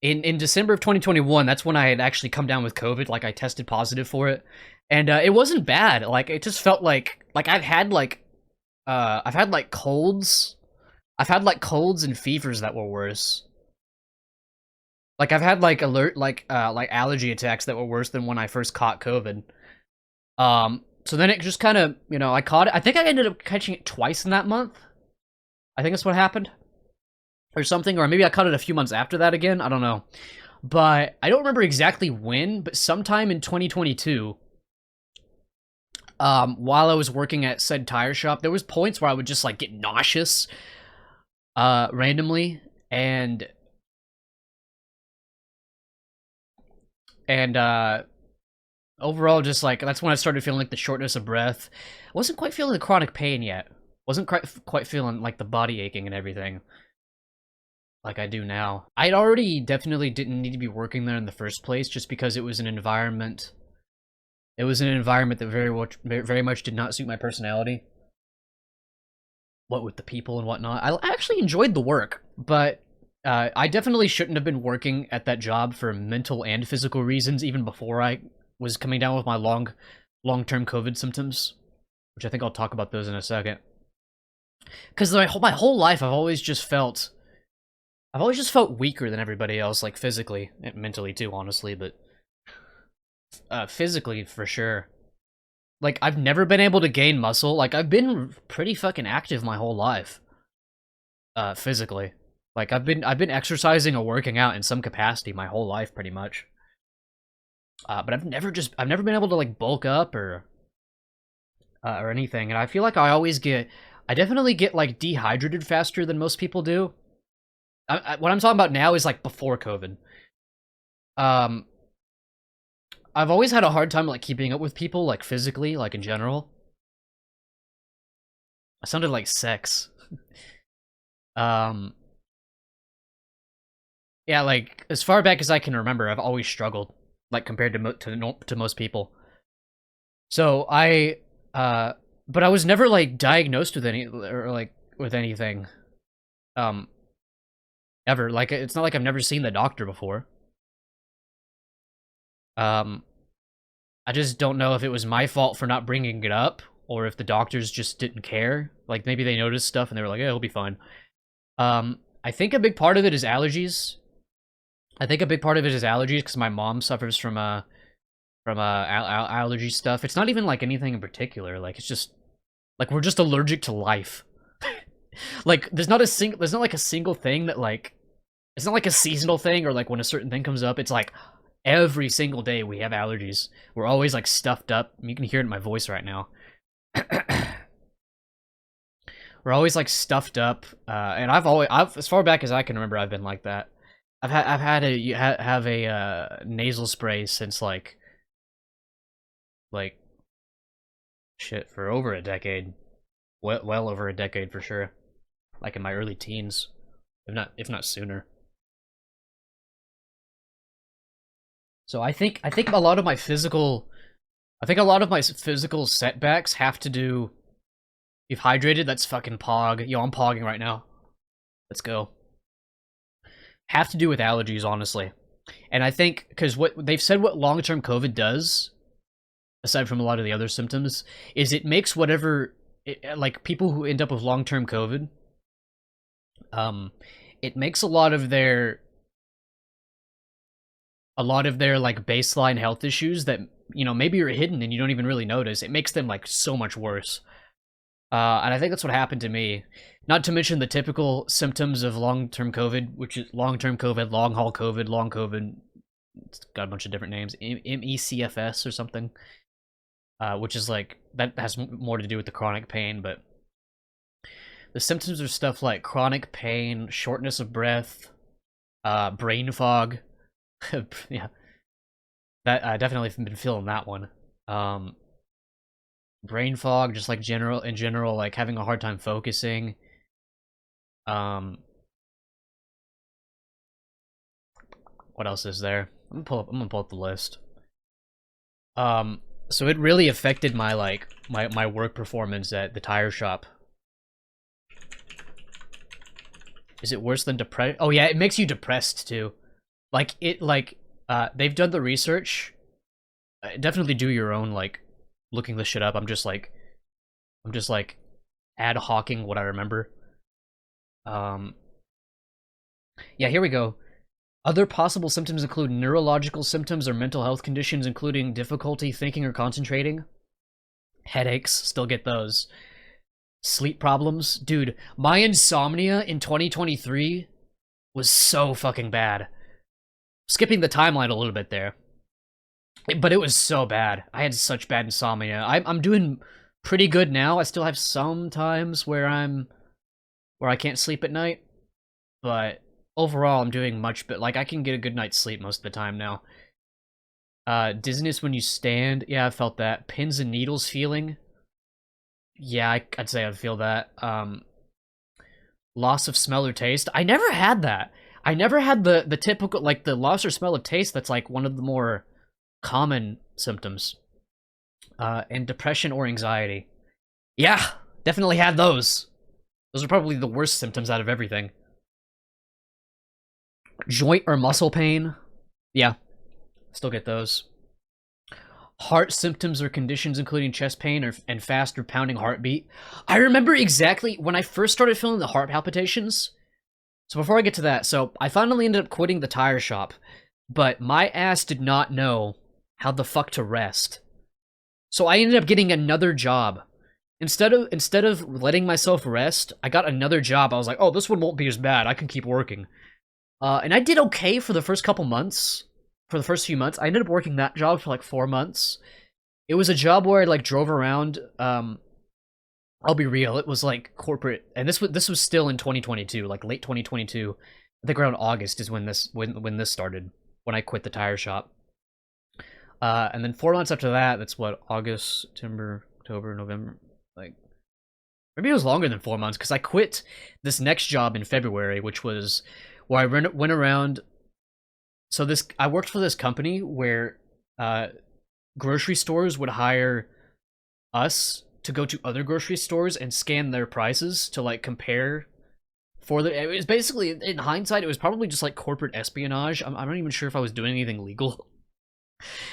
in December of 2021, that's when I had actually come down with COVID. Like I tested positive for it, and it wasn't bad. Like it just felt like I've had like colds. I've had like colds and fevers that were worse. Like I've had like allergy attacks that were worse than when I first caught COVID. So then it just kind of, I caught it. I think I ended up catching it twice in that month. I think that's what happened. Or something, or maybe I caught it a few months after that again. I don't know. But I don't remember exactly when, but sometime in 2022, while I was working at said tire shop, there was points where I would just like get nauseous randomly and overall just like that's when I started feeling like the shortness of breath. I wasn't quite feeling the chronic pain yet. Wasn't quite feeling like the body aching and everything like I do now. I'd already definitely didn't need to be working there in the first place just because it was an environment. It was an environment that very much did not suit my personality. What with the people and whatnot. I actually enjoyed the work, but I definitely shouldn't have been working at that job for mental and physical reasons even before I was coming down with my long-term COVID symptoms, which I think I'll talk about those in a second. Because my whole life, I've always just felt weaker than everybody else, like physically and mentally too, honestly, but physically for sure. Like I've never been able to gain muscle. Like I've been pretty fucking active my whole life, physically. Like I've been exercising or working out in some capacity my whole life, pretty much. But I've never been able to like bulk up or anything, and I feel like I definitely get like dehydrated faster than most people do. What I'm talking about now is like before COVID. I've always had a hard time like keeping up with people like physically, like in general. I sounded like sex. Yeah, like as far back as I can remember, I've always struggled, like compared to most people. So but I was never like diagnosed with anything, um, ever. Like it's not like I've never seen the doctor before. Um, I just don't know if it was my fault for not bringing it up, or if the doctors just didn't care. Like maybe they noticed stuff and they were like, "Yeah, he'll be fine." I think a big part of it is allergies. I think a big part of it is allergies because my mom suffers from allergy stuff. It's not even like anything in particular. Like it's just like we're just allergic to life. Like there's not like a single thing that like it's not like a seasonal thing or like when a certain thing comes up. It's like every single day we have allergies. We're always like stuffed up. You can hear it in my voice right now. We're always like stuffed up, and I've as far back as I can remember, I've been like that. I've had a nasal spray since like shit for over a decade, well over a decade for sure, like in my early teens, if not sooner. So I think a lot of my physical setbacks have to do. You've hydrated. That's fucking pog. Yo, I'm pogging right now. Let's go. Have to do with allergies, honestly. And I think because what they've said, what long-term COVID does, aside from a lot of the other symptoms, is it makes like people who end up with long-term COVID, it makes a lot of their like baseline health issues that maybe are hidden and you don't even really notice. It makes them like so much worse. And I think that's what happened to me. Not to mention the typical symptoms of long-term COVID, which is long-term COVID, long-haul COVID, long COVID. It's got a bunch of different names. MECFS or something. Which is like, that has more to do with the chronic pain, but the symptoms are stuff like chronic pain, shortness of breath, brain fog. Yeah. That I definitely have been feeling that one. Brain fog, just like in general, like having a hard time focusing. What else is there? I'm gonna pull up the list. So it really affected my my work performance at the tire shop. Is it worse than depression? Oh yeah, it makes you depressed too. Like they've done the research. Definitely do your own like looking this shit up. I'm just like ad hocking what I remember. Um, yeah, here we go. Other possible symptoms include neurological symptoms or mental health conditions, including difficulty thinking or concentrating. Headaches, still get those. Sleep problems. Dude, my insomnia in 2023 was so fucking bad. Skipping the timeline a little bit there. But it was so bad. I had such bad insomnia. I'm doing pretty good now. I still have some times where I can't sleep at night, but overall I'm doing much better. Like I can get a good night's sleep most of the time now. Dizziness when you stand. Yeah, I felt that. Pins and needles feeling. Yeah, I'd say I'd feel that. Loss of smell or taste. I never had that. I never had the typical, like, the loss or smell of taste that's, like, one of the more common symptoms. And depression or anxiety. Yeah, definitely had those. Those are probably the worst symptoms out of everything. Joint or muscle pain. Yeah, still get those. Heart symptoms or conditions including chest pain and fast or pounding heartbeat. I remember exactly when I first started feeling the heart palpitations. So before I get to that, so I finally ended up quitting the tire shop, but my ass did not know how the fuck to rest. So I ended up getting another job. Instead of letting myself rest, I got another job. I was like, oh, this one won't be as bad. I can keep working. And I did okay for the first couple months. For the first few months, I ended up working that job for like 4 months. It was a job where I like drove around. I'll be real, it was like corporate, and this was still in 2022, like late 2022. I think around August is when this started. When I quit the tire shop. And then 4 months after that, that's what, August, September, October, November, like maybe it was longer than 4 months because I quit this next job in February, which was where I went around. So I worked for this company where grocery stores would hire us to go to other grocery stores and scan their prices to like compare for the. It was basically, in hindsight, it was probably just like corporate espionage. I'm not even sure if I was doing anything legal.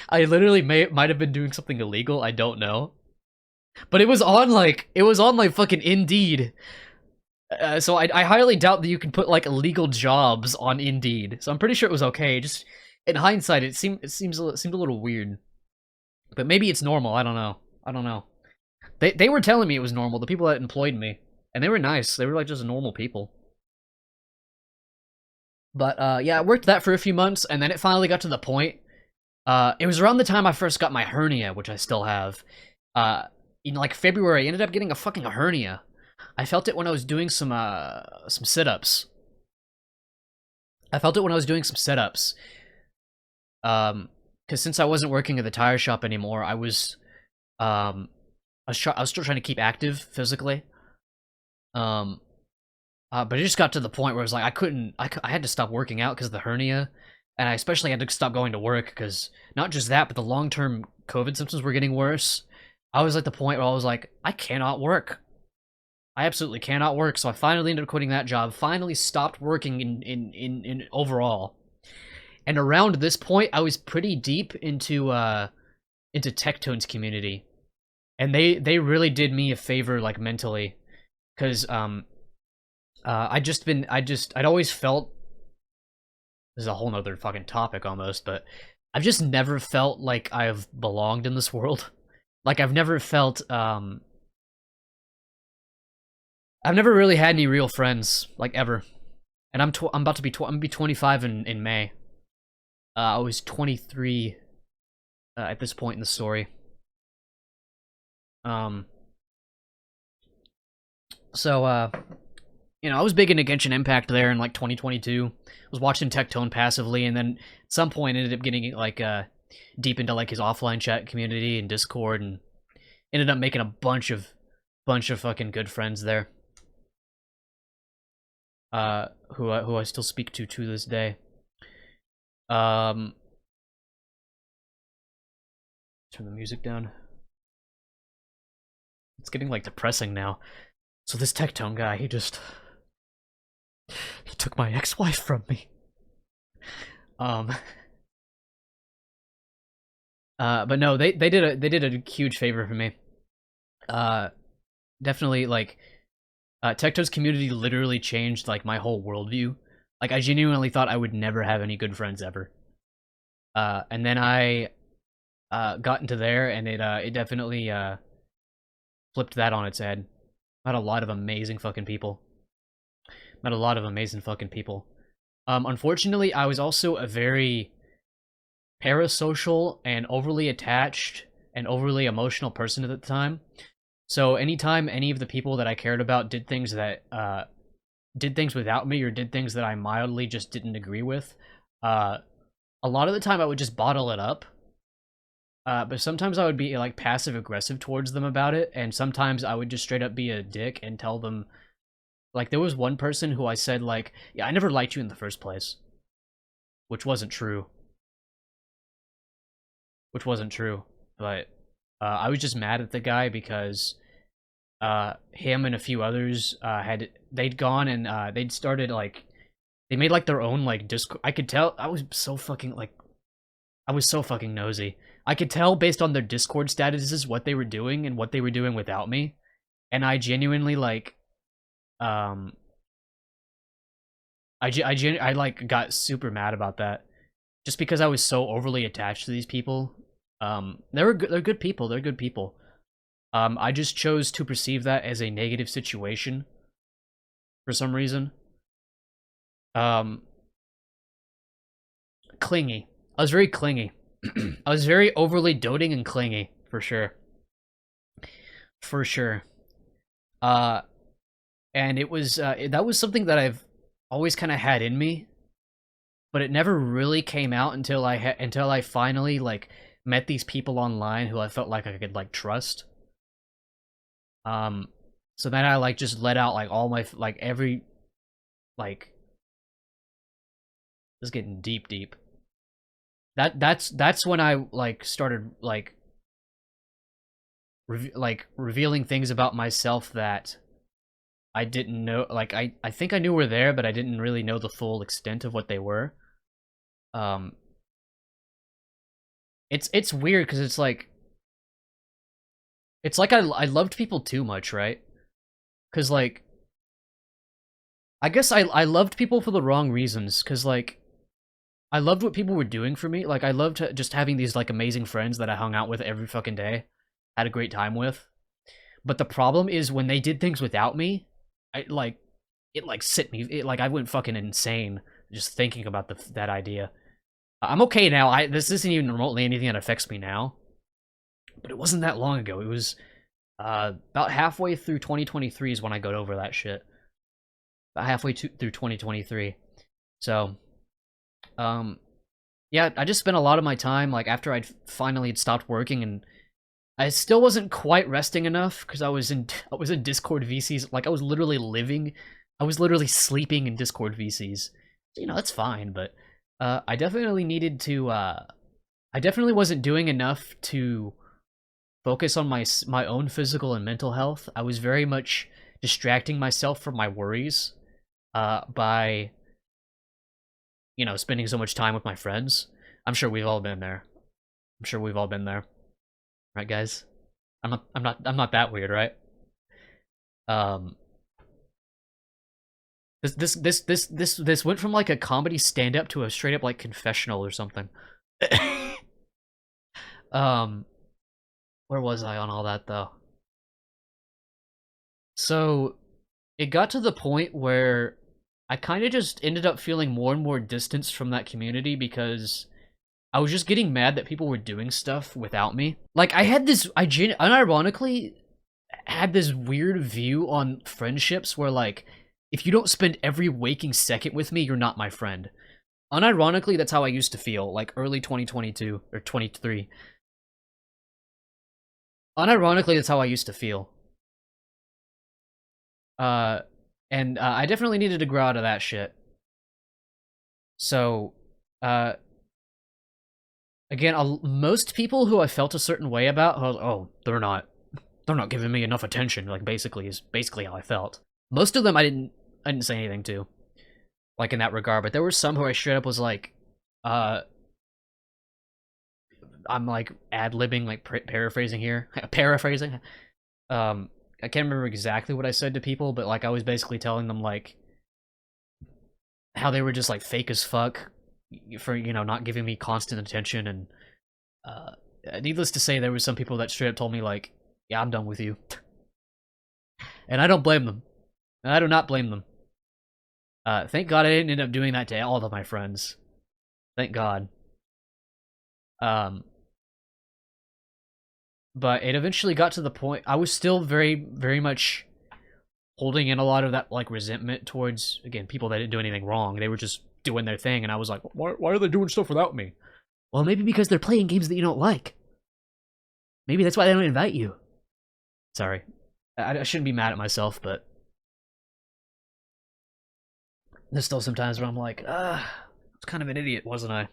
I literally might have been doing something illegal. I don't know, but it was on like fucking Indeed. So I highly doubt that you can put like illegal jobs on Indeed. So I'm pretty sure it was okay. Just in hindsight, it seemed a little weird. But maybe it's normal. I don't know. They were telling me it was normal. The people that employed me, and they were nice. They were like just normal people. But yeah, I worked that for a few months, and then it finally got to the point. It was around the time I first got my hernia, which I still have. In like February, I ended up getting a fucking hernia. I felt it when I was doing some sit-ups. Because since I wasn't working at the tire shop anymore, I was still trying to keep active physically. But it just got to the point where I was like, I had to stop working out because of the hernia, and I especially had to stop going to work because not just that, but the long-term COVID symptoms were getting worse. I was at the point where I was like, I cannot work. I absolutely cannot work, so I finally ended up quitting that job, finally stopped working in overall. And around this point, I was pretty deep into Tectone's community. And they really did me a favor, like, mentally. Because, I'd always felt, this is a whole nother fucking topic almost, but I've just never felt like I've belonged in this world. Like, I've never felt, I've never really had any real friends, like, ever. And I'm about to be 25 in May. I was 23 at this point in the story. So, you know, I was big into Genshin Impact there in, like, 2022. I was watching Tectone passively, and then at some point ended up getting, like, deep into, like, his offline chat community and Discord, and ended up making a bunch of fucking good friends there. Who I still speak to this day. Turn the music down. It's getting, like, depressing now. So this Tectone guy, he took my ex-wife from me. Um, but no, they did a huge favor for me. Uh, Definitely like Tecto's community literally changed like my whole worldview. Like I genuinely thought I would never have any good friends ever. And then I got into there, and it definitely flipped that on its head. Met a lot of amazing fucking people. Met a lot of amazing fucking people. Unfortunately, I was also a very parasocial and overly attached and overly emotional person at the time. So anytime any of the people that I cared about did things that did things without me, or did things that I mildly just didn't agree with, a lot of the time I would just bottle it up. But sometimes I would be like passive aggressive towards them about it, and sometimes I would just straight up be a dick and tell them. Like there was one person who I said like, "Yeah, I never liked you in the first place," which wasn't true. Which wasn't true, but I was just mad at the guy because him and a few others they'd gone and they'd started like they made like their own like Discord. I could tell I was so fucking nosy. I could tell based on their Discord statuses what they were doing and what they were doing without me, and I genuinely like um I like got super mad about that just because I was so overly attached to these people. They're good people. They're good people. I just chose to perceive that as a negative situation for some reason. Um, Clingy. I was very clingy. I was very overly doting and clingy, for sure. For sure. Uh, and it was that was something that I've always kind of had in me, but it never really came out until until I finally like met these people online who I felt like I could like trust. Um, so then I like just let out like all my like every like this is getting deep. That's when I like started like revealing things about myself that I didn't know. Like I think I knew were there, but I didn't really know the full extent of what they were. Um, it's weird because it's like I loved people too much, right? Because like I guess I loved people for the wrong reasons. Because like I loved what people were doing for me. Like I loved just having these like amazing friends that I hung out with every fucking day, had a great time with. But the problem is when they did things without me, I like it like sit me. It like I went fucking insane just thinking about that idea. I'm okay now. This isn't even remotely anything that affects me now, but it wasn't that long ago. It was about halfway through 2023 is when I got over that shit. About halfway through 2023. So, yeah, I just spent a lot of my time like after I'd finally stopped working, and I still wasn't quite resting enough because I was in Discord VCs. Like I was literally sleeping in Discord VCs. So, that's fine, but I definitely needed to. I definitely wasn't doing enough to focus on my own physical and mental health. I was very much distracting myself from my worries by spending so much time with my friends. I'm sure we've all been there. I'm sure we've all been there. Right, guys? I'm not that weird, right? Um this went from like a comedy stand up to a straight up like confessional or something. um where was I on all that though? So it got to the point where I kind of just ended up feeling more and more distance from that community because I was just getting mad that people were doing stuff without me. Like I unironically had this weird view on friendships where like if you don't spend every waking second with me, you're not my friend. Unironically, that's how I used to feel like early 2022 or 23. Unironically, that's how I used to feel. And I definitely needed to grow out of that shit. So, again, most people who I felt a certain way about, they're not giving me enough attention. Like is basically how I felt. Most of them I didn't say anything to, like in that regard. But there were some who I straight up was like, Uh, I'm like ad-libbing, like paraphrasing here. Paraphrasing. I can't remember exactly what I said to people, but like I was basically telling them like how they were just like fake as fuck for not giving me constant attention, and uh, needless to say, there was some people that straight up told me like, "Yeah, I'm done with you," and I don't blame them. I do not blame them. Thank God I didn't end up doing that to all of my friends. Thank God. Um, but it eventually got to the point I was still very, very much holding in a lot of that like resentment towards, again, people that didn't do anything wrong. They were just doing their thing, and I was like, why are they doing stuff without me? Well, maybe because they're playing games that you don't like. Maybe that's why they don't invite you. Sorry. I shouldn't be mad at myself, but there's still some times where I'm like, I was kind of an idiot, wasn't I?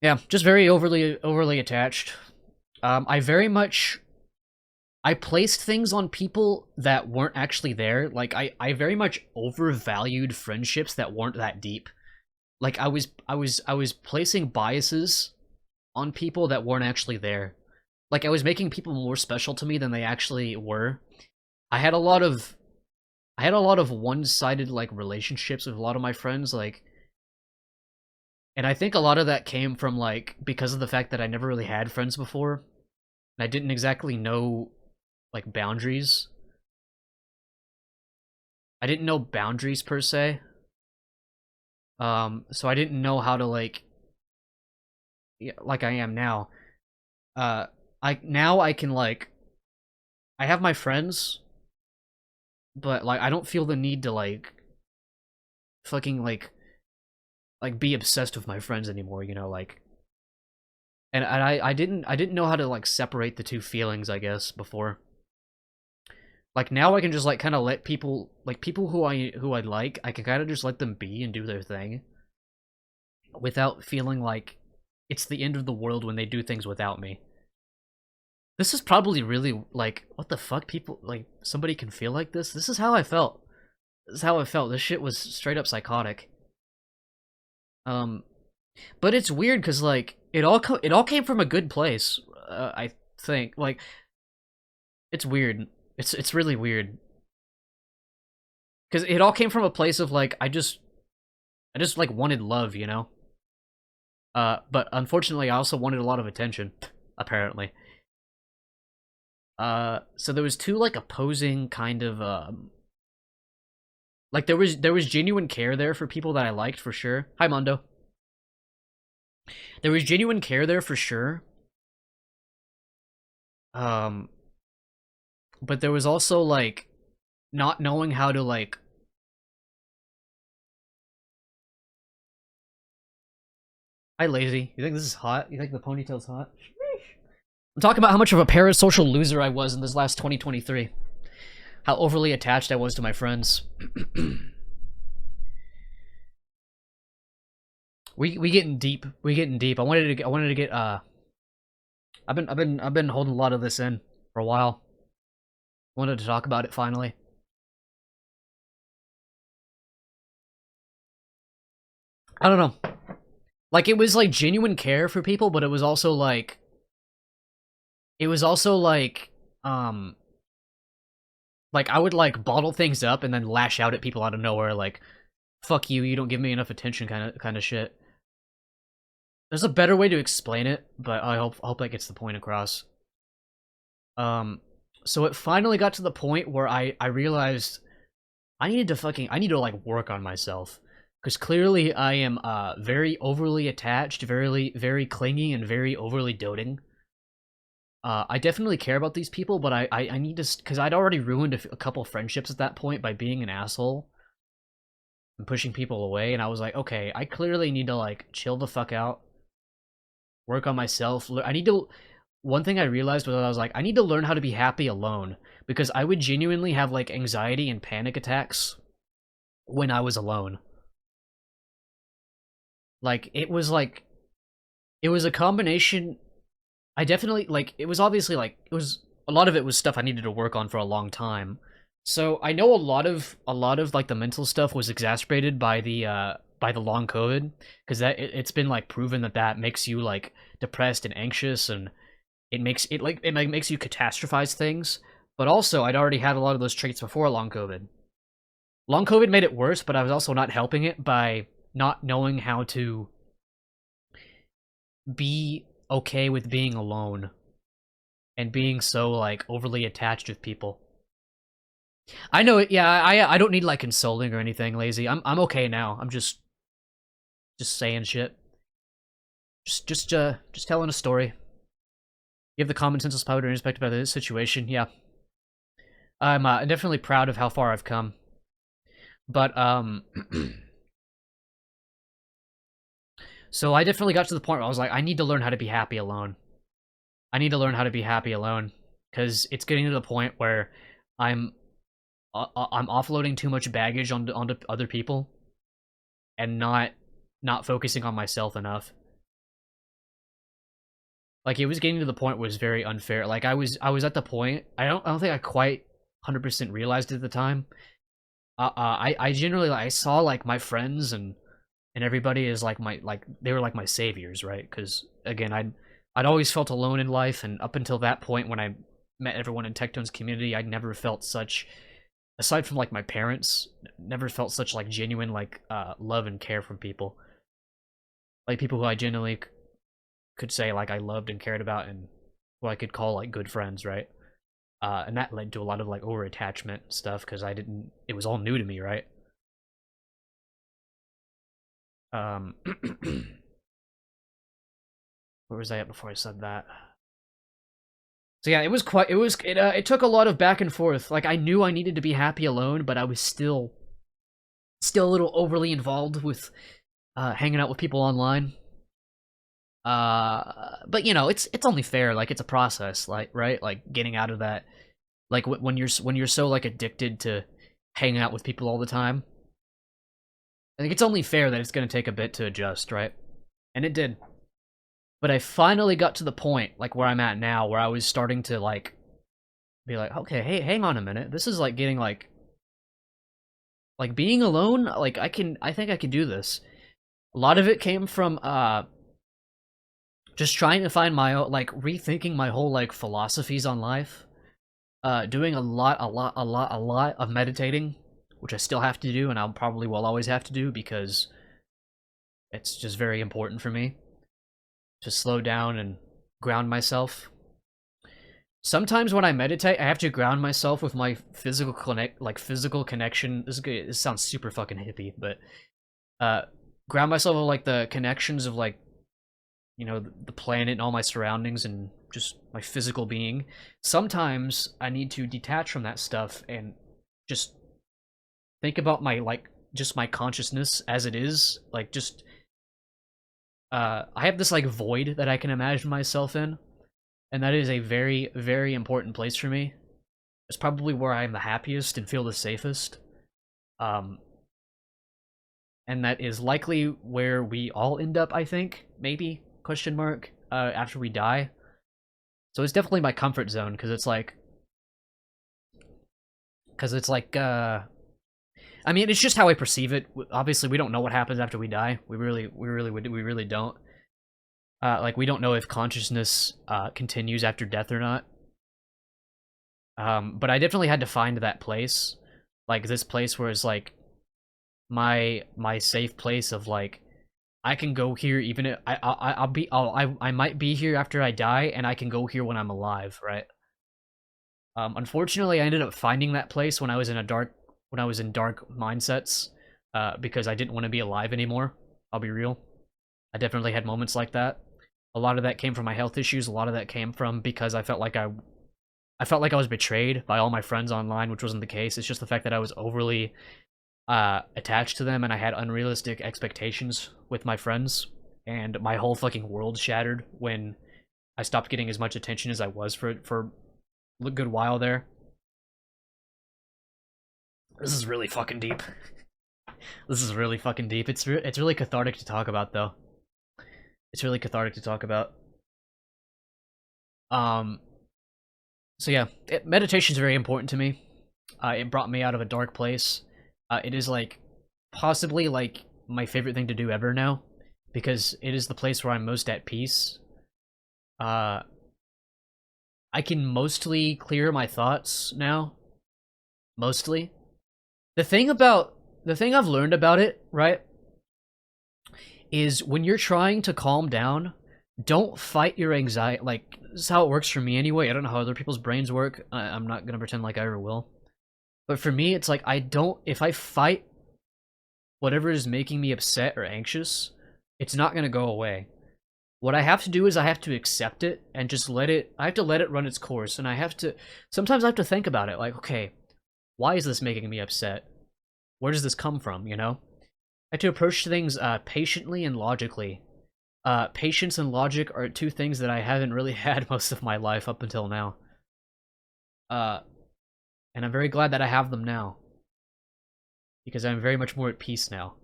Yeah, just very overly attached. I placed things on people that weren't actually there. Like I very much overvalued friendships that weren't that deep. Like I was placing biases on people that weren't actually there. Like I was making people more special to me than they actually were. I had a lot of one-sided like relationships with a lot of my friends, like, and I think a lot of that came from like because of the fact that I never really had friends before, and I didn't exactly know like boundaries. I didn't know boundaries per se. So I didn't know how to like, yeah, like I am now. I can like, I have my friends, but like I don't feel the need to like fucking like be obsessed with my friends anymore, like, and I didn't know how to like separate the two feelings, I guess, before. Like now I can just like kind of let people, like people who I like, I can kind of just let them be and do their thing without feeling like it's the end of the world when they do things without me. This is probably really like, what the fuck, people, like, somebody can feel like this? This is how I felt. This is how I felt. This shit was straight up psychotic. But it's weird because like it all came from a good place. I think like it's weird. It's really weird because it all came from a place of like I just like wanted love, But unfortunately, I also wanted a lot of attention, apparently. So there was two like opposing kind of like there was genuine care there for people that I liked for sure. Hi, Mondo. There was genuine care there for sure. But there was also like not knowing how to like. Hi, lazy. You think this is hot? You think the ponytail's hot? I'm talking about how much of a parasocial loser I was in this last 2023. How overly attached I was to my friends. we getting deep. We getting deep. I wanted to get I've been holding a lot of this in for a while. Wanted to talk about it finally. I don't know. Like it was like genuine care for people, but it was also like like I would like bottle things up and then lash out at people out of nowhere, like, fuck you, you don't give me enough attention kind of shit. There's a better way to explain it, but I hope that gets the point across. So it finally got to the point where I realized I need to like work on myself. Because clearly I am very overly attached, very clingy, and very overly doting. I definitely care about these people, but I need to, because I'd already ruined a couple friendships at that point by being an asshole and pushing people away, and I was like, okay, I clearly need to like chill the fuck out, work on myself. One thing I realized was I was like, I need to learn how to be happy alone, because I would genuinely have like anxiety and panic attacks when I was alone. Like, it was a combination. I definitely, like, it was obviously, like, a lot of it was stuff I needed to work on for a long time. So, I know a lot of, like, the mental stuff was exacerbated by the by the long COVID, because it's been like proven that that makes you like depressed and anxious, and it makes you catastrophize things. But also, I'd already had a lot of those traits before long COVID. Long COVID made it worse, but I was also not helping it by not knowing how to be okay with being alone and being so like overly attached with people. I know it. Yeah, I don't need like consoling or anything, Lazy. I'm okay now. I'm just saying shit. Just telling a story. You have the common sense power to respect about this situation. Yeah, I'm definitely proud of how far I've come. But so I definitely got to the point where I was like, I need to learn how to be happy alone. I need to learn how to be happy alone, because it's getting to the point where I'm offloading too much baggage onto other people, and not focusing on myself enough. Like, it was getting to the point where it was very unfair. Like, I was at the point, I don't think I quite 100% realized it at the time. I generally, like, I saw like my friends and everybody is like they were like my saviors, right? Because again, I'd always felt alone in life, and up until that point when I met everyone in Tectone's community, I'd never felt such, aside from like my parents, never felt such like genuine like love and care from people. Like people who I genuinely could say like I loved and cared about, and who I could call like good friends, right? And that led to a lot of like over attachment stuff, because it was all new to me, right? Where was I at before I said that? So yeah, it took a lot of back and forth. Like, I knew I needed to be happy alone, but I was still a little overly involved with hanging out with people online. But you know, it's only fair. Like, it's a process, like, right? Like, getting out of that, like when you're so like addicted to hanging out with people all the time. I think it's only fair that it's gonna take a bit to adjust, right? And it did. But I finally got to the point, like where I'm at now, where I was starting to like be like, okay, hey, hang on a minute. This is like getting like being alone. Like, I think I can do this. A lot of it came from just trying to find my own, like, rethinking my whole like philosophies on life. Doing a lot of meditating, which I still have to do, and I'll probably will always have to do, because it's just very important for me to slow down and ground myself. Sometimes when I meditate, I have to ground myself with my physical connection. This sounds super fucking hippie, but ground myself with like the connections of like, you know, the planet and all my surroundings and just my physical being. Sometimes I need to detach from that stuff and just think about my just my consciousness as it is, like just I have this like void that I can imagine myself in, and that is a very, very important place for me. It's probably where I'm the happiest and feel the safest. And that is likely where we all end up, I think, maybe, question mark, after we die. So it's definitely my comfort zone, because it's like, I mean, it's just how I perceive it. Obviously, we don't know what happens after we die. We really don't. Like, we don't know if consciousness continues after death or not. But I definitely had to find that place, like this place where it's like my safe place of like, I can go here even if I might be here after I die, and I can go here when I'm alive, right? Unfortunately, I ended up finding that place when I was in dark mindsets, because I didn't want to be alive anymore. I'll be real. I definitely had moments like that. A lot of that came from my health issues. A lot of that came from because I felt like I was betrayed by all my friends online, which wasn't the case. It's just the fact that I was overly attached to them, and I had unrealistic expectations with my friends, and my whole fucking world shattered when I stopped getting as much attention as I was for a good while there. This is really fucking deep. This is really fucking deep. It's really cathartic to talk about, though. It's really cathartic to talk about. So yeah, meditation is very important to me. It brought me out of a dark place. It is like possibly like my favorite thing to do ever now, because it is the place where I'm most at peace. Uh, I can mostly clear my thoughts now. Mostly. The thing I've learned about it, right, is when you're trying to calm down, don't fight your anxiety. Like, this is how it works for me anyway. I don't know how other people's brains work. I'm not gonna pretend like I ever will. But for me, it's like, if I fight whatever is making me upset or anxious, it's not gonna go away. What I have to do is I have to accept it and just I have to let it run its course, and sometimes I have to think about it, like, okay, why is this making me upset? Where does this come from, you know? I have to approach things patiently and logically. Patience and logic are two things that I haven't really had most of my life up until now. And I'm very glad that I have them now. Because I'm very much more at peace now.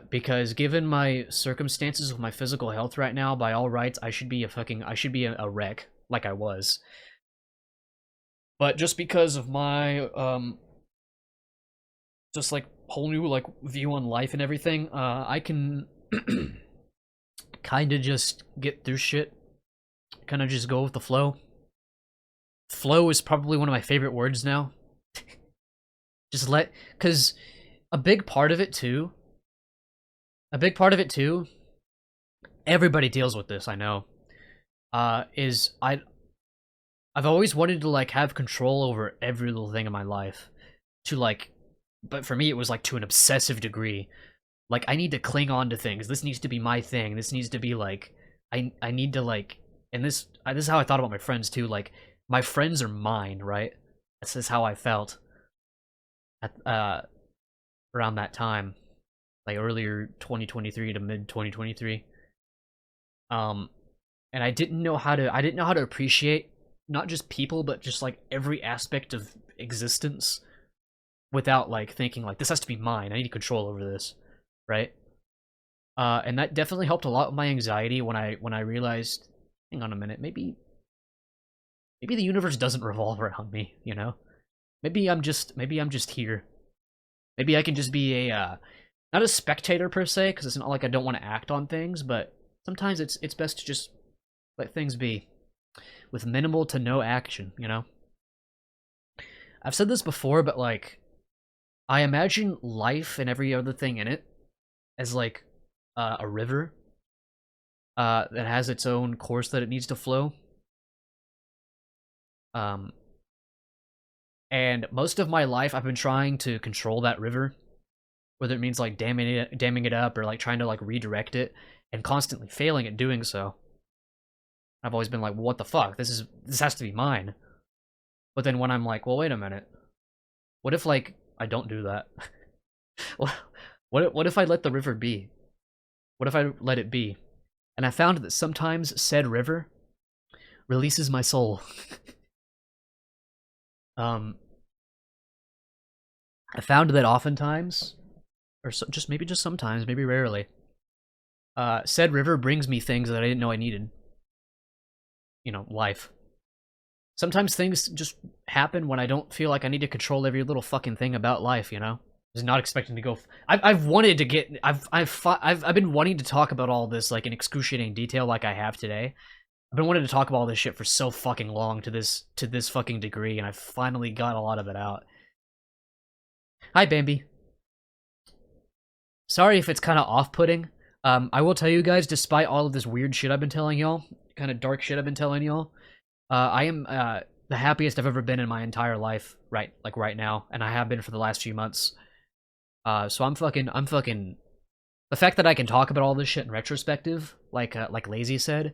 Because given my circumstances with my physical health right now, by all rights, I should be a wreck, like I was. But just because of my, just like whole new like view on life and everything, I can kind of just get through shit. Kind of just go with the flow. Flow is probably one of my favorite words now. Because a big part of it too, everybody deals with this, I know, is I've always wanted to, like, have control over every little thing in my life. But for me, it was, like, to an obsessive degree. Like, I need to cling on to things. This needs to be my thing. This needs to be, like, I need to, like, and this is how I thought about my friends, too. Like, my friends are mine, right? This is how I felt at, around that time. Like, earlier 2023 to mid 2023. And I didn't know how to appreciate not just people, but just, like, every aspect of existence without, like, thinking, like, this has to be mine. I need control over this, right? And that definitely helped a lot with my anxiety when I realized, hang on a minute, maybe the universe doesn't revolve around me, you know? Maybe I'm just here. Maybe I can just be a not a spectator per se, because it's not like I don't want to act on things, but sometimes it's best to just let things be with minimal to no action, you know? I've said this before, but, like, I imagine life and every other thing in it as, like, a river that has its own course that it needs to flow. And most of my life I've been trying to control that river, whether it means, like, damming it up or, like, trying to, like, redirect it, and constantly failing at doing so. I've always been like, well, what the fuck? This has to be mine. But then when I'm like, well, wait a minute. What if, like, I don't do that? What if I let the river be? What if I let it be? And I found that sometimes said river releases my soul. I found that oftentimes, or maybe just sometimes, maybe rarely, said river brings me things that I didn't know I needed. You know, life. Sometimes things just happen when I don't feel like I need to control every little fucking thing about life, you know? Just not expecting to go. I've been wanting to talk about all this, like, in excruciating detail, like I have today. I've been wanting to talk about all this shit for so fucking long to this fucking degree, and I finally got a lot of it out. Hi, Bambi. Sorry if it's kind of off-putting. I will tell you guys, despite all of this weird shit I've been telling y'all, kind of dark shit I've been telling y'all, I am the happiest I've ever been in my entire life, right now, and I have been for the last few months. So I'm fucking. The fact that I can talk about all this shit in retrospective, like Lazy said,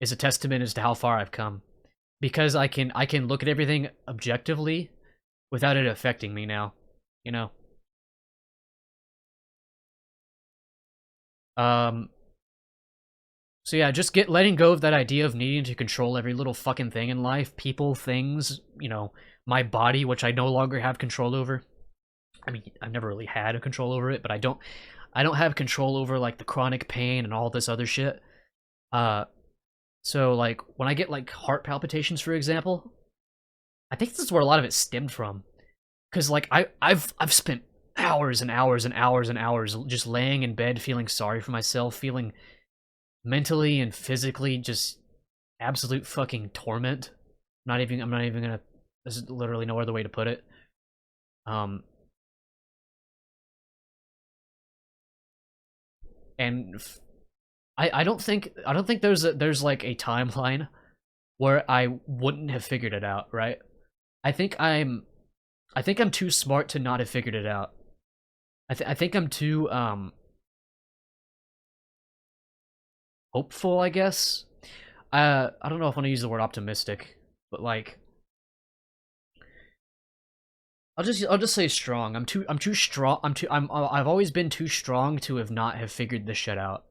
is a testament as to how far I've come, because I can look at everything objectively without it affecting me now, you know. So yeah, just letting go of that idea of needing to control every little fucking thing in life, people, things, you know, my body, which I no longer have control over. I mean, I've never really had a control over it, but I don't have control over, like, the chronic pain and all this other shit. So, like, when I get, like, heart palpitations, for example, I think this is where a lot of it stemmed from. Because like I've spent hours and hours and hours and hours just laying in bed feeling sorry for myself, feeling mentally and physically just absolute fucking torment. I'm not even gonna, there's literally no other way to put it. Um and I don't think there's like a timeline where I wouldn't have figured it out, right? I think I'm I think I'm too smart to not have figured it out. I think I'm too hopeful, I guess. I don't know if I want to use the word optimistic, but like I'll just say strong. I'm too strong. I've always been too strong to have figured this shit out.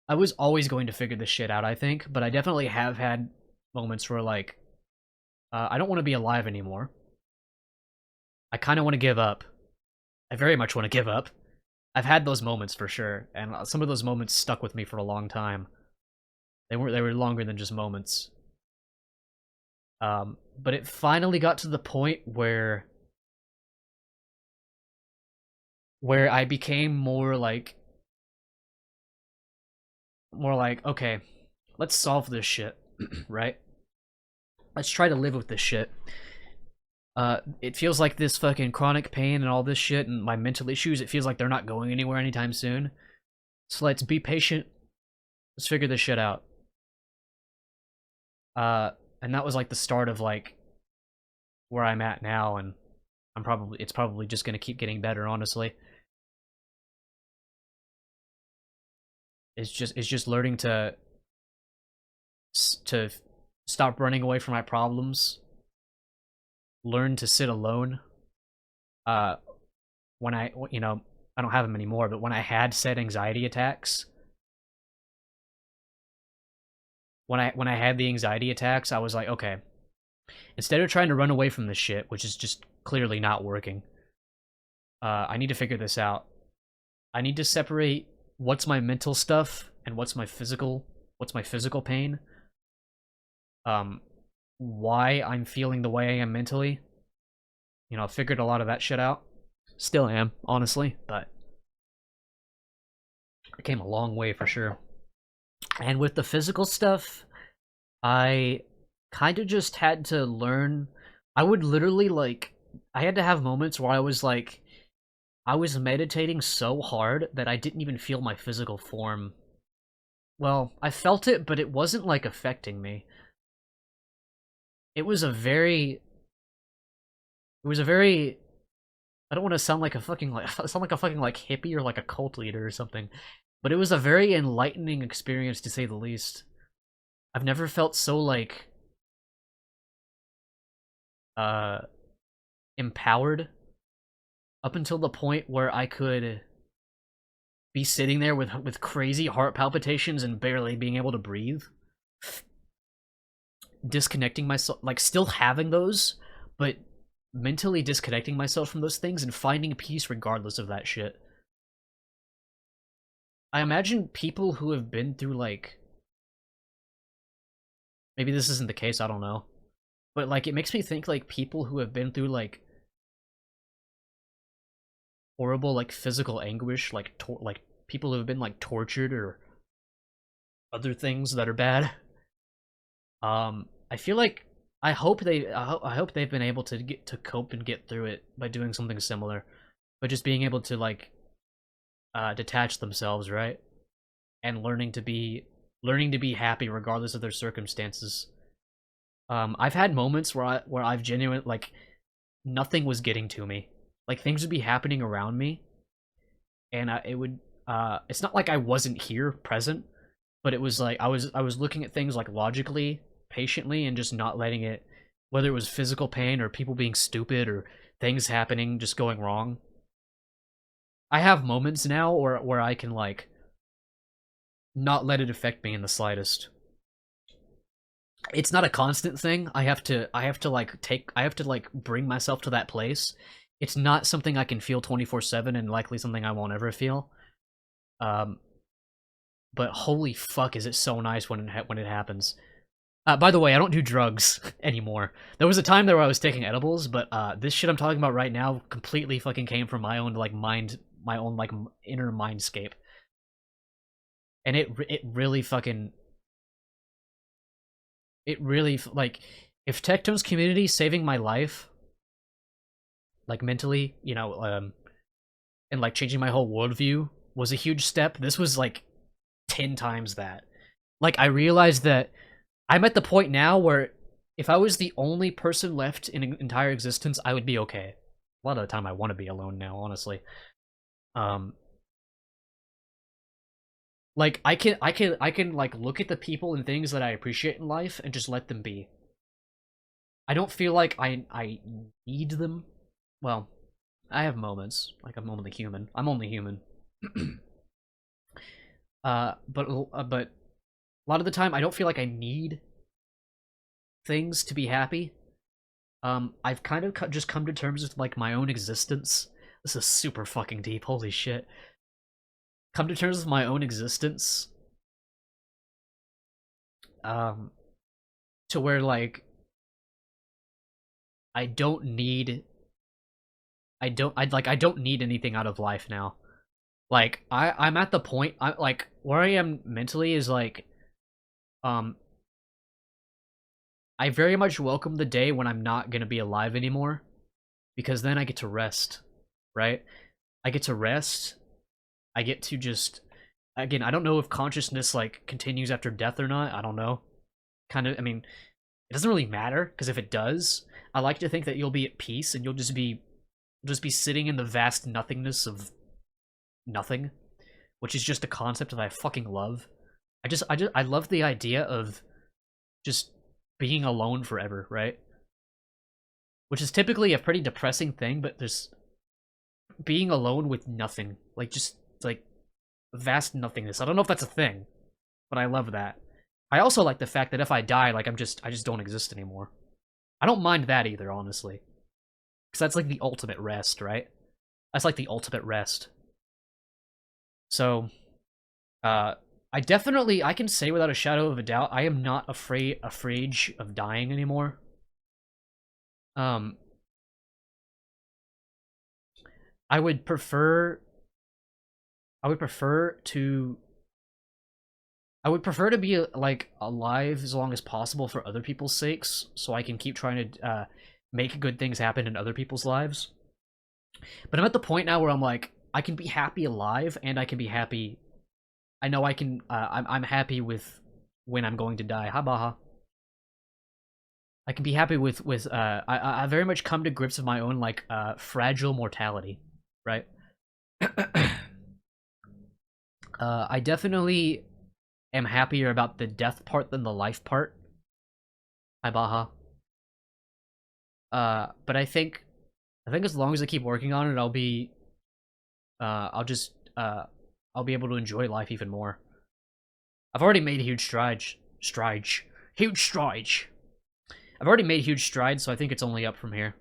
I was always going to figure this shit out, I think, but I definitely have had moments where like I don't want to be alive anymore. I kind of want to give up. I very much want to give up. I've had those moments for sure, and some of those moments stuck with me for a long time. They were longer than just moments. But it finally got to the point where I became more like, okay, let's solve this shit, right? Let's try to live with this shit. It feels like this fucking chronic pain and all this shit and my mental issues, it feels like they're not going anywhere anytime soon. So let's be patient. Let's figure this shit out. And that was like the start of like where I'm at now, and it's probably just gonna keep getting better, honestly. It's just learning to stop running away from my problems, learn to sit alone. Uh, when I I don't have them anymore, but when I had said anxiety attacks, when I had the anxiety attacks, I was like, okay, instead of trying to run away from this shit, which is just clearly not working, I need to figure this out. I need to separate what's my mental stuff and what's my physical pain. Why I'm feeling the way I am mentally. You know, I figured a lot of that shit out. Still am, honestly, but I came a long way for sure. And with the physical stuff, I kind of just had to learn. I would literally like, I had to have moments where I was like, I was meditating so hard that I didn't even feel my physical form. Well, I felt it, but it wasn't like affecting me. It was a very I don't want to sound like a fucking like hippie or like a cult leader or something, but it was a very enlightening experience to say the least. I've never felt so like empowered up until the point where I could be sitting there with crazy heart palpitations and barely being able to breathe. Disconnecting myself, like still having those, but mentally disconnecting myself from those things and finding peace regardless of that shit. I imagine people who have been through like, maybe this isn't the case, I don't know, but like it makes me think like people who have been through like horrible like physical anguish, like like people who have been like tortured or other things that are bad. I feel like I hope they've been able to get to cope and get through it by doing something similar, but just being able to like detach themselves, right? And learning to be happy regardless of their circumstances. I've had moments where I've genuinely like nothing was getting to me. Like things would be happening around me, and it would. It's not like I wasn't here, present, but it was like I was looking at things like logically, patiently, and just not letting it. Whether it was physical pain or people being stupid or things happening just going wrong. I have moments now where I can like not let it affect me in the slightest. It's not a constant thing. I have to like bring myself to that place. It's not something I can feel 24/7 and likely something I won't ever feel. But holy fuck is it so nice when it happens. By the way, I don't do drugs anymore. There was a time there where I was taking edibles, but this shit I'm talking about right now completely fucking came from my own like mind, my own like inner mindscape, and it really fucking, it really like, if Tectone's community saving my life, like mentally, you know, and like changing my whole worldview was a huge step, this was like 10 times that. Like I realized that I'm at the point now where if I was the only person left in an entire existence, I would be okay. A lot of the time I want to be alone now, honestly. Like I can like look at the people and things that I appreciate in life and just let them be. I don't feel like I need them. Well, I have moments. Like I'm only human. I'm only human. but a lot of the time I don't feel like I need things to be happy. I've kind of just come to terms with like my own existence. This is super fucking deep. Holy shit. Come to terms with my own existence. To where like I don't need I don't need anything out of life now. Like I'm at the point I like where I am mentally is like I very much welcome the day when I'm not gonna be alive anymore, because then I get to rest, right? I get to rest. I get to just, again, I don't know if consciousness like continues after death or not. I don't know. Kind of, I mean, it doesn't really matter, because if it does, I like to think that you'll be at peace and you'll just be sitting in the vast nothingness of nothing, which is just a concept that I fucking love. I love the idea of just being alone forever, right? Which is typically a pretty depressing thing, but there's being alone with nothing, like just like vast nothingness. I don't know if that's a thing, but I love that. I also like the fact that if I die, like I just don't exist anymore. I don't mind that either, honestly, because that's like the ultimate rest, right? That's like the ultimate rest. So, I definitely, I can say without a shadow of a doubt, I am not afraid of dying anymore. I would prefer to be like alive as long as possible for other people's sakes, so I can keep trying to make good things happen in other people's lives. But I'm at the point now where I'm like, I can be happy alive, and I can be happy. I know I can. I'm happy with when I'm going to die. Habaha. I can be happy with I very much come to grips with my own like fragile mortality, right? I definitely am happier about the death part than the life part. Hi, Baha. But I think as long as I keep working on it, I'll be, I'll be able to enjoy life even more. I've already made huge strides. Huge strides. I've already made huge strides, so I think it's only up from here.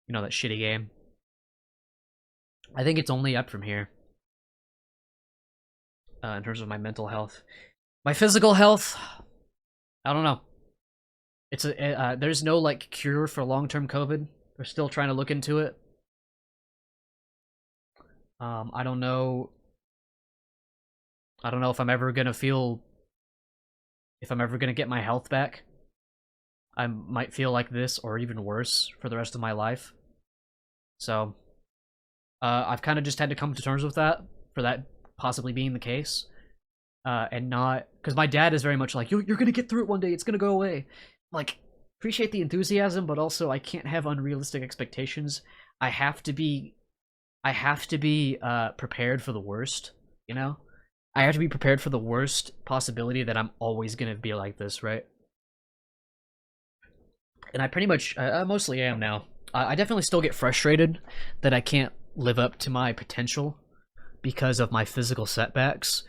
You know, that shitty game. I think it's only up from here. In terms of my mental health. My physical health, I don't know. It's a there's no like cure for long-term COVID. They're still trying to look into it. I don't know. I don't know if I'm ever gonna get my health back. I might feel like this or even worse for the rest of my life. So, I've kind of just had to come to terms with that, for that possibly being the case. And not, because my dad is very much like, you're gonna get through it one day, it's gonna go away. Like, appreciate the enthusiasm, but also I can't have unrealistic expectations. I have to be prepared for the worst, you know? I have to be prepared for the worst possibility that I'm always gonna be like this, right? And I pretty much, I mostly am now. I definitely still get frustrated that I can't live up to my potential because of my physical setbacks.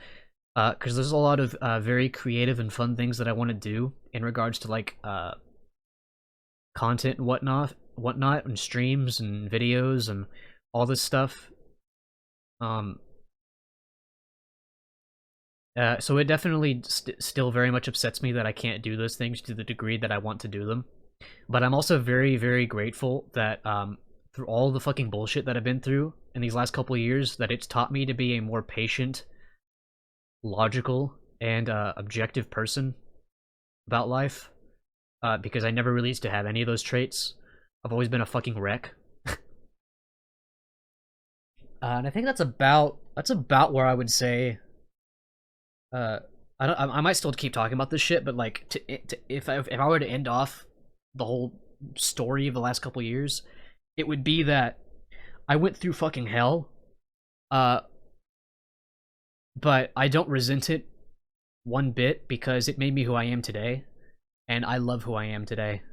Because there's a lot of very creative and fun things that I want to do in regards to like content and whatnot, and streams and videos and all this stuff. So it definitely still very much upsets me that I can't do those things to the degree that I want to do them. But I'm also very, very grateful that through all the fucking bullshit that I've been through in these last couple of years, that it's taught me to be a more patient, logical, and objective person about life. Because I never really used to have any of those traits. I've always been a fucking wreck. And I think that's about where I would say. I might still keep talking about this shit, but like, if I were to end off the whole story of the last couple years, it would be that I went through fucking hell, uh, but I don't resent it one bit because it made me who I am today, and I love who I am today.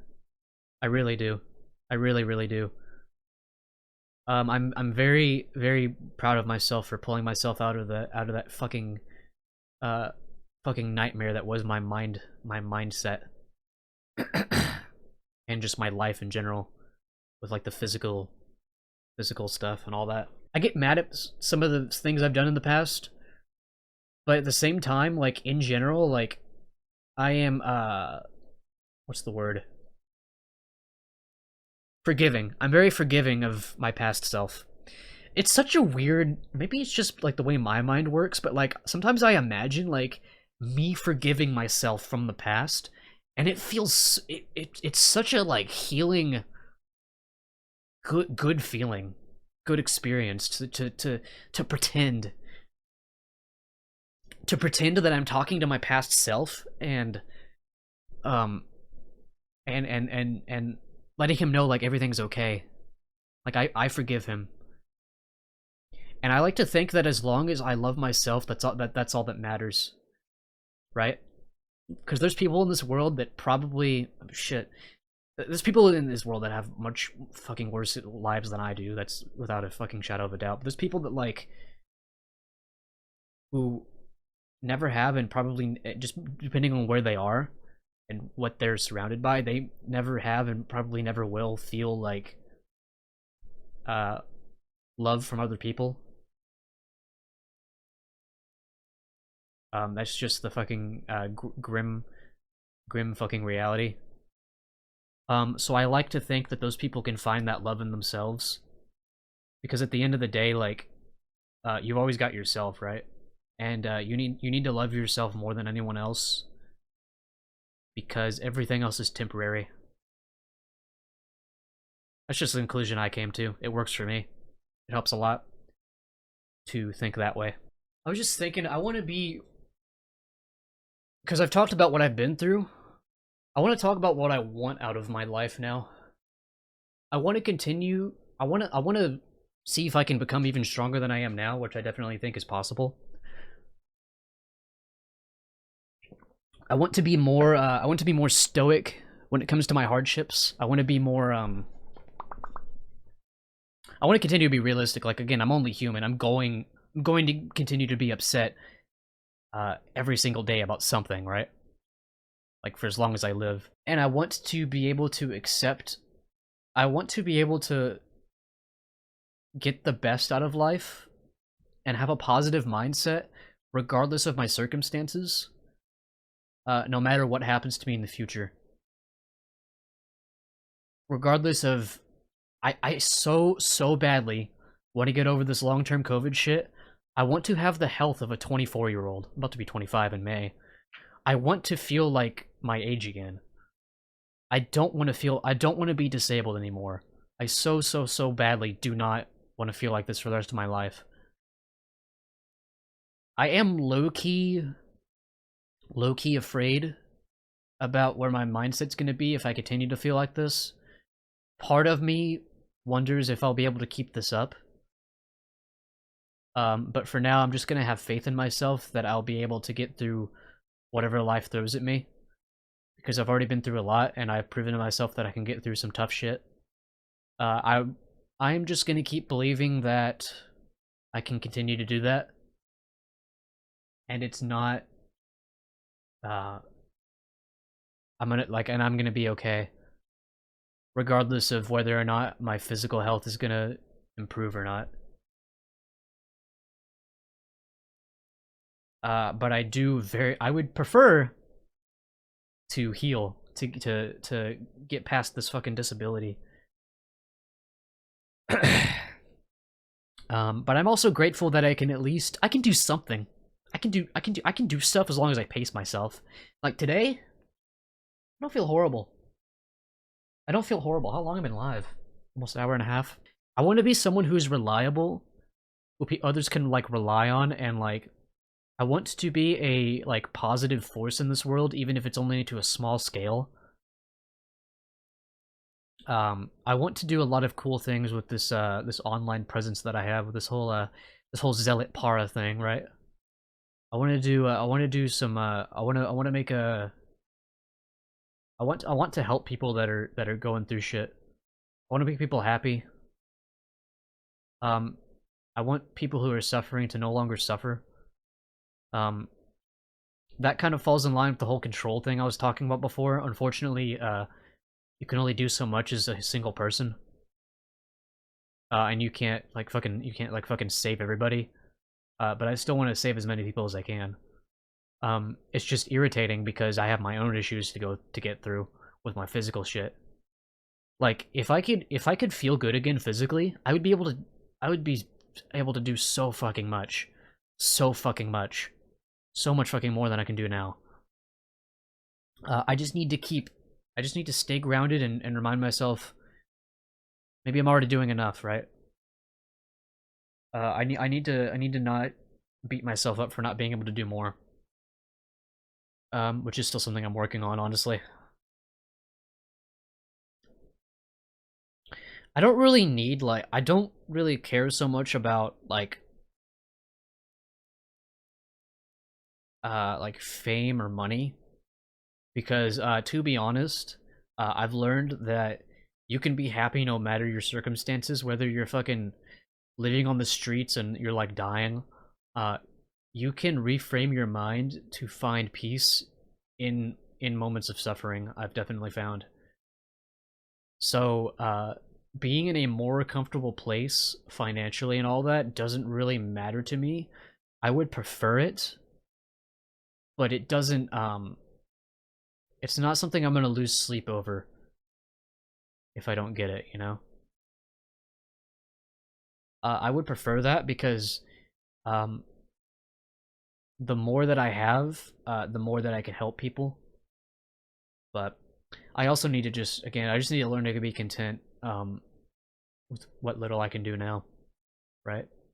I really do. I really, really do. I'm very, very proud of myself for pulling myself out of that uh fucking nightmare that was my mindset, and just my life in general, with like the physical stuff and all that. I get mad at some of the things I've done in the past, but at the same time, like in general, like I am what's the word? Forgiving. I'm very forgiving of my past self. It's such a weird, maybe it's just like the way my mind works, but like sometimes I imagine like me forgiving myself from the past, and it feels it's such a like healing, good feeling, good experience to pretend that I'm talking to my past self, and um and letting him know like everything's okay. Like I forgive him. And I like to think that as long as I love myself, that's all that matters, right? Because there's people in this world that probably shit. There's people in this world that have much fucking worse lives than I do. That's without a fucking shadow of a doubt. But there's people that like who never have, and probably just depending on where they are and what they're surrounded by, they never have and probably never will feel like uh love from other people. That's just the fucking grim fucking reality. So I like to think that those people can find that love in themselves, because at the end of the day, like, you've always got yourself, right? And you need to love yourself more than anyone else, because everything else is temporary. That's just the conclusion I came to. It works for me. It helps a lot to think that way. I was just thinking, I want to be, because I've talked about what I've been through. I want to talk about what I want out of my life now. I want to continue. I want to see if I can become even stronger than I am now, which I definitely think is possible. I want to be more. I want to be more stoic when it comes to my hardships. I want to be more. I want to continue to be realistic. Like again, I'm only human. I'm going to continue to be upset every single day about something, right? Like for as long as I live. And I want to be able to accept. I want to be able to get the best out of life and have a positive mindset regardless of my circumstances, no matter what happens to me in the future. Regardless of, I so badly want to get over this long-term COVID shit. I want to have the health of a 24-year-old. I'm about to be 25 in May. I want to feel like my age again. I don't want to be disabled anymore. I so badly do not want to feel like this for the rest of my life. I am low-key afraid about where my mindset's going to be if I continue to feel like this. Part of me wonders if I'll be able to keep this up. But for now, I'm just going to have faith in myself that I'll be able to get through whatever life throws at me. Because I've already been through a lot, and I've proven to myself that I can get through some tough shit. I'm just going to keep believing that I can continue to do that. And it's not... I'm gonna be okay, regardless of whether or not my physical health is gonna improve or not. But I would prefer to heal, to get past this fucking disability. But I'm also grateful that I can do something. I can do stuff as long as I pace myself. Like today, I don't feel horrible. I don't feel horrible. How long have I been live? Almost an hour and a half. I want to be someone who's reliable, who others can like rely on, and like I want to be a like positive force in this world, even if it's only to a small scale. I want to do a lot of cool things with this online presence that I have with this whole Zealot Para thing, right? I want to do some I want to make a I want to help people that are going through shit. I want to make people happy. Um I want people who are suffering to no longer suffer. Um that kind of falls in line with the whole control thing I was talking about before. Unfortunately, you can only do so much as a single person. And you can't like fucking save everybody. But I still want to save as many people as I can. It's just irritating because I have my own issues to get through with my physical shit. Like if I could feel good again physically, I would be able to do so fucking much. So fucking much. So much fucking more than I can do now. I just need to stay grounded and remind myself maybe I'm already doing enough, right? I need to not beat myself up for not being able to do more. Which is still something I'm working on, honestly. I don't really need I don't really care so much about like fame or money because to be honest, I've learned that you can be happy no matter your circumstances, whether you're fucking living on the streets and you're like dying. Uh, you can reframe your mind to find peace in moments of suffering. I've definitely found. So, being in a more comfortable place financially and all that doesn't really matter to me. I would prefer it, but it doesn't it's not something I'm going to lose sleep over if I don't get it, you know? I would prefer that because um the more that I have, the more that I can help people. But I also need to I just need to learn to be content with what little I can do now, right?